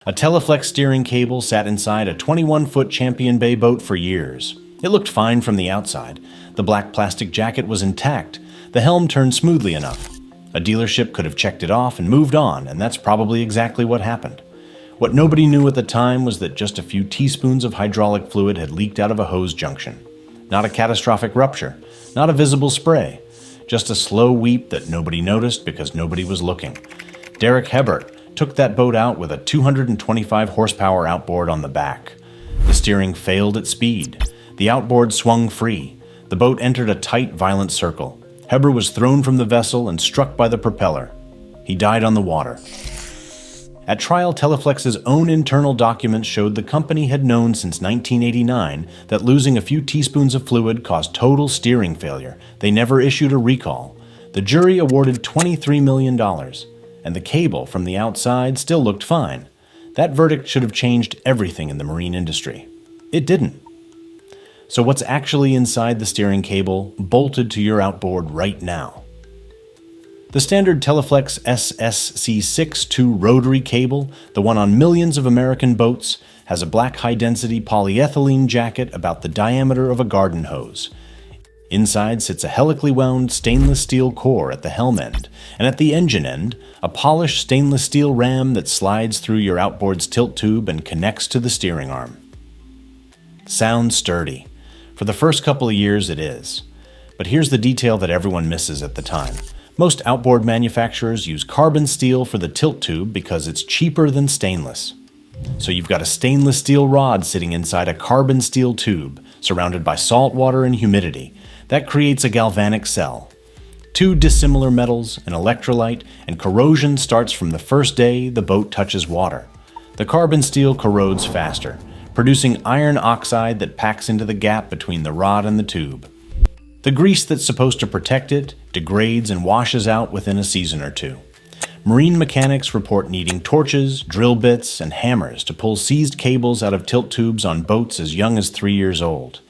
A Teleflex steering cable sat inside a 21-foot Champion Bay boat for years. It looked fine from the outside. The black plastic jacket was intact. The helm turned smoothly enough. A dealership could have checked it off and moved on, and that's probably exactly what happened. What nobody knew at the time was that just a few teaspoons of hydraulic fluid had leaked out of a hose junction. Not a catastrophic rupture, not a visible spray, just a slow weep that nobody noticed because nobody was looking. Derek Hebert took that boat out with a 225 horsepower outboard on the back. The steering failed at speed. The outboard swung free. The boat entered a tight, violent circle. Hebert was thrown from the vessel and struck by the propeller. He died on the water. At trial, Teleflex's own internal documents showed the company had known since 1989 that losing a few teaspoons of fluid caused total steering failure. They never issued a recall. The jury awarded $23 million, and the cable from the outside still looked fine. That verdict should have changed everything in the marine industry. It didn't. So what's actually inside the steering cable bolted to your outboard right now? The standard Teleflex SSC62 rotary cable, the one on millions of American boats, has a black high-density polyethylene jacket about the diameter of a garden hose. Inside sits a helically wound stainless steel core at the helm end, and at the engine end, a polished stainless steel ram that slides through your outboard's tilt tube and connects to the steering arm. Sounds sturdy. For the first couple of years it is. But here's the detail that everyone misses at the time. Most outboard manufacturers use carbon steel for the tilt tube because it's cheaper than stainless. So you've got a stainless steel rod sitting inside a carbon steel tube, surrounded by salt water and humidity. That creates a galvanic cell. Two dissimilar metals, an electrolyte, and corrosion starts from the first day the boat touches water. The carbon steel corrodes faster, producing iron oxide that packs into the gap between the rod and the tube. The grease that's supposed to protect it degrades and washes out within a season or two. Marine mechanics report needing torches, drill bits, and hammers to pull seized cables out of tilt tubes on boats as young as 3 years old.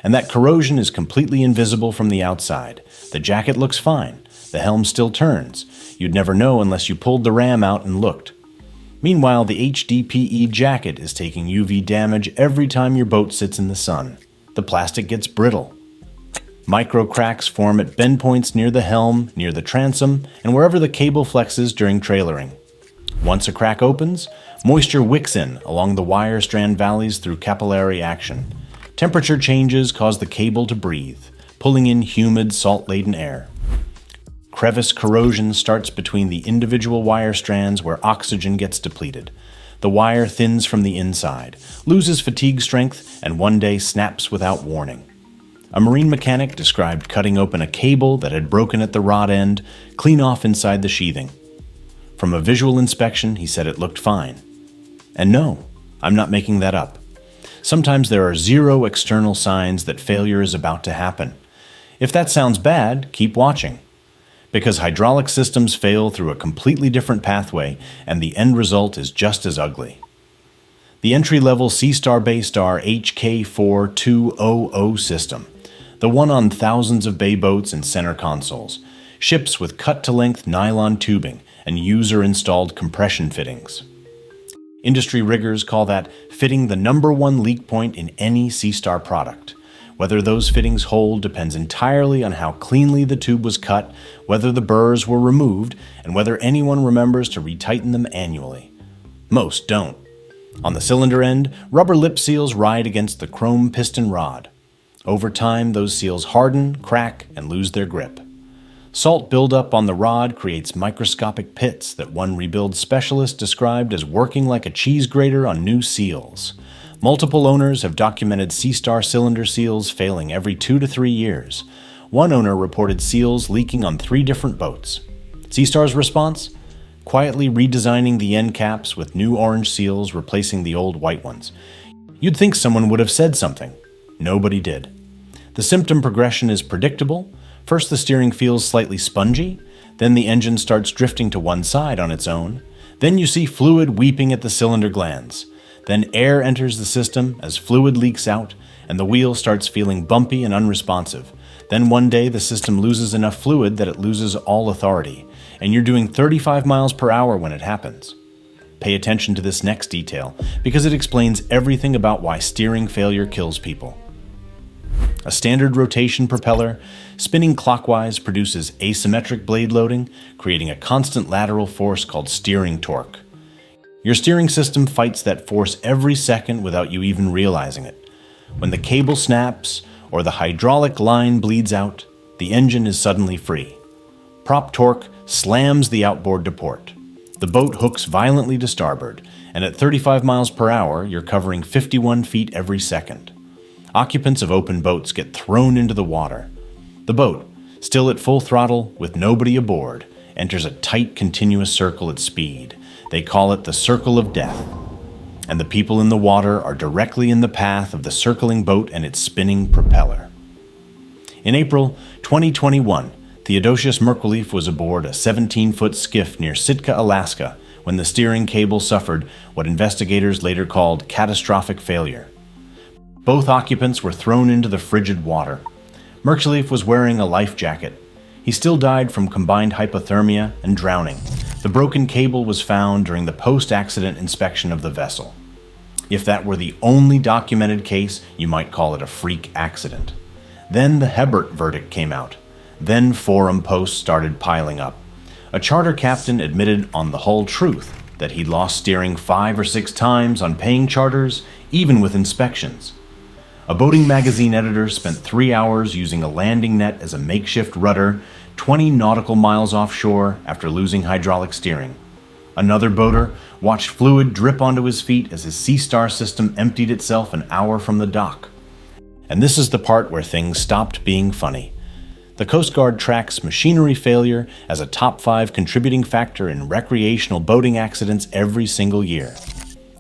And that corrosion is completely invisible from the outside. The jacket looks fine. The helm still turns. You'd never know unless you pulled the ram out and looked. Meanwhile, the HDPE jacket is taking UV damage every time your boat sits in the sun. The plastic gets brittle. Micro cracks form at bend points near the helm, near the transom, and wherever the cable flexes during trailering. Once a crack opens, moisture wicks in along the wire strand valleys through capillary action. Temperature changes cause the cable to breathe, pulling in humid, salt-laden air. Crevice corrosion starts between the individual wire strands where oxygen gets depleted. The wire thins from the inside, loses fatigue strength, and one day snaps without warning. A marine mechanic described cutting open a cable that had broken at the rod end, clean off inside the sheathing. From a visual inspection, he said it looked fine. And no, I'm not making that up. Sometimes there are zero external signs that failure is about to happen. If that sounds bad, keep watching. Because hydraulic systems fail through a completely different pathway, and the end result is just as ugly. The entry-level SeaStar BayStar HK4200 system, the one on thousands of bay boats and center consoles, ships with cut-to-length nylon tubing and user-installed compression fittings. Industry riggers call that fitting the #1 leak point in any SeaStar product. Whether those fittings hold depends entirely on how cleanly the tube was cut, whether the burrs were removed, and whether anyone remembers to retighten them annually. Most don't. On the cylinder end, rubber lip seals ride against the chrome piston rod. Over time, those seals harden, crack, and lose their grip. Salt buildup on the rod creates microscopic pits that one rebuild specialist described as working like a cheese grater on new seals. Multiple owners have documented SeaStar cylinder seals failing every 2 to 3 years. One owner reported seals leaking on 3 different boats. SeaStar's response? Quietly redesigning the end caps with new orange seals replacing the old white ones. You'd think someone would have said something. Nobody did. The symptom progression is predictable. First the steering feels slightly spongy, then the engine starts drifting to one side on its own. Then you see fluid weeping at the cylinder glands. Then air enters the system as fluid leaks out, and the wheel starts feeling bumpy and unresponsive. Then one day the system loses enough fluid that it loses all authority, and you're doing 35 miles per hour when it happens. Pay attention to this next detail, because it explains everything about why steering failure kills people. A standard rotation propeller, spinning clockwise, produces asymmetric blade loading, creating a constant lateral force called steering torque. Your steering system fights that force every second without you even realizing it. When the cable snaps or the hydraulic line bleeds out, the engine is suddenly free. Prop torque slams the outboard to port. The boat hooks violently to starboard, and at 35 miles per hour, you're covering 51 feet every second. Occupants of open boats get thrown into the water. The boat, still at full throttle with nobody aboard, enters a tight continuous circle at speed. They call it the circle of death. And the people in the water are directly in the path of the circling boat and its spinning propeller. In April 2021, Theodosius Merculief was aboard a 17-foot skiff near Sitka, Alaska, when the steering cable suffered what investigators later called catastrophic failure. Both occupants were thrown into the frigid water. Merculief was wearing a life jacket. He still died from combined hypothermia and drowning. The broken cable was found during the post-accident inspection of the vessel. If that were the only documented case, you might call it a freak accident. Then the Hebert verdict came out. Then forum posts started piling up. A charter captain admitted on the whole truth that he'd lost steering 5 or 6 times on paying charters, even with inspections. A boating magazine editor spent 3 hours using a landing net as a makeshift rudder 20 nautical miles offshore after losing hydraulic steering. Another boater watched fluid drip onto his feet as his SeaStar system emptied itself an hour from the dock. And this is the part where things stopped being funny. The Coast Guard tracks machinery failure as a top 5 contributing factor in recreational boating accidents every single year.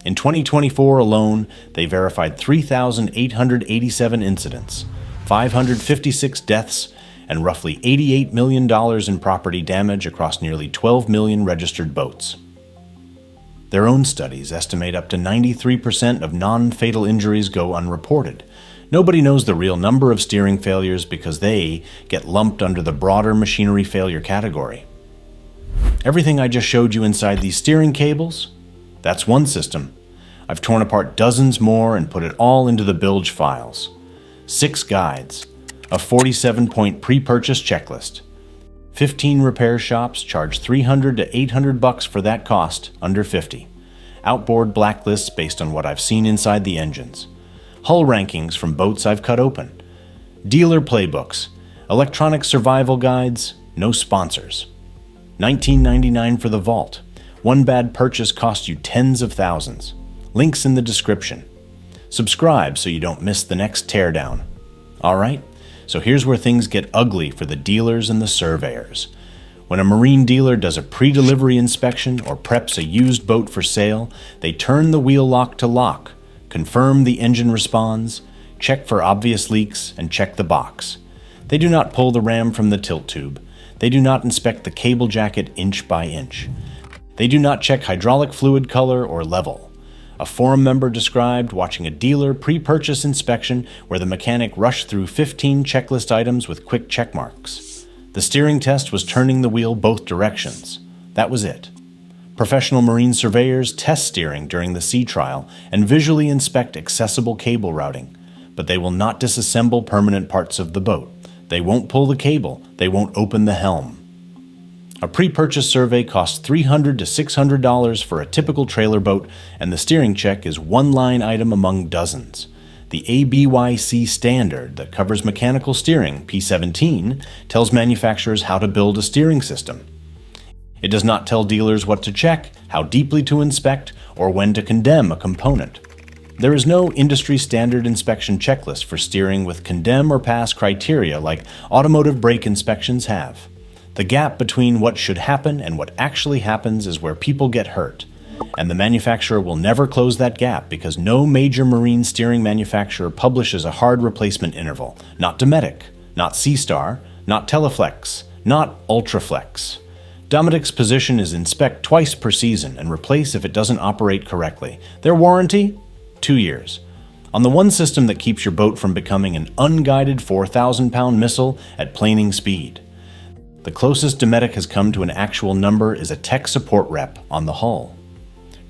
In 2024 alone, they verified 3,887 incidents, 556 deaths, and roughly $88 million in property damage across nearly 12 million registered boats. Their own studies estimate up to 93% of non-fatal injuries go unreported. Nobody knows the real number of steering failures because they get lumped under the broader machinery failure category. Everything I just showed you inside these steering cables, that's one system. I've torn apart dozens more and put it all into the bilge files. 6 guides, a 47-point pre-purchase checklist. 15 repair shops charge $300 to $800 for that cost, under 50. Outboard blacklists based on what I've seen inside the engines. Hull rankings from boats I've cut open. Dealer playbooks, electronic survival guides, no sponsors. $19.99 for the vault. One bad purchase cost you tens of thousands. Links in the description. Subscribe so you don't miss the next teardown. All right, so here's where things get ugly for the dealers and the surveyors. When a marine dealer does a pre-delivery inspection or preps a used boat for sale, they turn the wheel lock to lock, confirm the engine responds, check for obvious leaks, and check the box. They do not pull the ram from the tilt tube. They do not inspect the cable jacket inch by inch. They do not check hydraulic fluid color or level. A forum member described watching a dealer pre-purchase inspection where the mechanic rushed through 15 checklist items with quick check marks. The steering test was turning the wheel both directions. That was it. Professional marine surveyors test steering during the sea trial and visually inspect accessible cable routing, but they will not disassemble permanent parts of the boat. They won't pull the cable. They won't open the helm. A pre-purchase survey costs $300 to $600 for a typical trailer boat, and the steering check is one line item among dozens. The ABYC standard that covers mechanical steering, P17, tells manufacturers how to build a steering system. It does not tell dealers what to check, how deeply to inspect, or when to condemn a component. There is no industry standard inspection checklist for steering with condemn or pass criteria like automotive brake inspections have. The gap between what should happen and what actually happens is where people get hurt, and the manufacturer will never close that gap because no major marine steering manufacturer publishes a hard replacement interval. Not Dometic, not SeaStar, not Teleflex, not Ultraflex. Dometic's position is inspect twice per season and replace if it doesn't operate correctly. Their warranty? 2 years. On the one system that keeps your boat from becoming an unguided 4,000-pound missile at planing speed. The closest Dometic has come to an actual number is a tech support rep on the hull.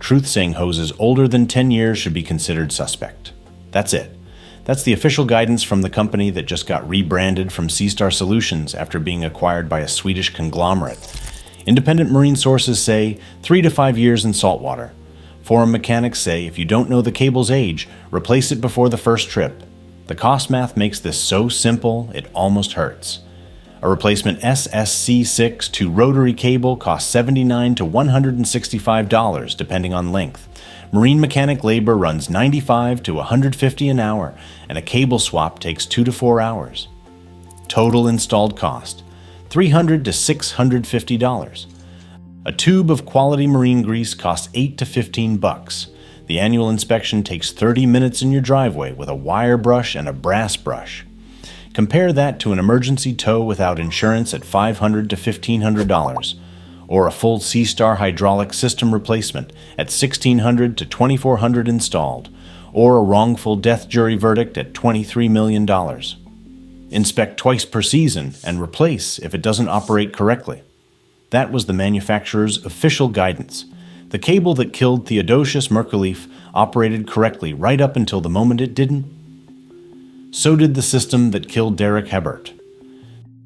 Truth-saying hoses older than 10 years should be considered suspect. That's it. That's the official guidance from the company that just got rebranded from SeaStar Solutions after being acquired by a Swedish conglomerate. Independent marine sources say 3 to 5 years in saltwater. Forum mechanics say if you don't know the cable's age, replace it before the first trip. The cost math makes this so simple, it almost hurts. A replacement SSC6 to rotary cable costs $79 to $165 depending on length. Marine mechanic labor runs $95 to $150 an hour, and a cable swap takes 2 to 4 hours. Total installed cost, $300 to $650. A tube of quality marine grease costs $8 to $15. The annual inspection takes 30 minutes in your driveway with a wire brush and a brass brush. Compare that to an emergency tow without insurance at $500 to $1,500, or a full SeaStar hydraulic system replacement at $1,600 to $2,400 installed, or a wrongful death jury verdict at $23 million. Inspect twice per season and replace if it doesn't operate correctly. That was the manufacturer's official guidance. The cable that killed Theodosius Merculief operated correctly right up until the moment it didn't. So did the system that killed Derek Hebert.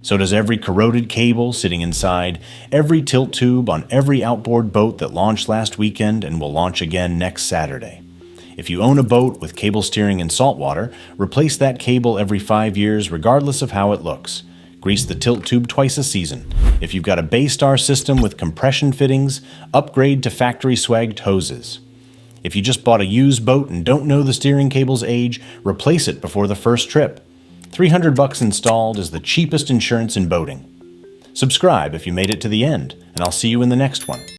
So does every corroded cable sitting inside every tilt tube on every outboard boat that launched last weekend and will launch again next Saturday. If you own a boat with cable steering in saltwater, replace that cable every 5 years regardless of how it looks. Grease the tilt tube twice a season. If you've got a BayStar system with compression fittings, upgrade to factory swagged hoses. If you just bought a used boat and don't know the steering cable's age, replace it before the first trip. $300 installed is the cheapest insurance in boating. Subscribe if you made it to the end, and I'll see you in the next one.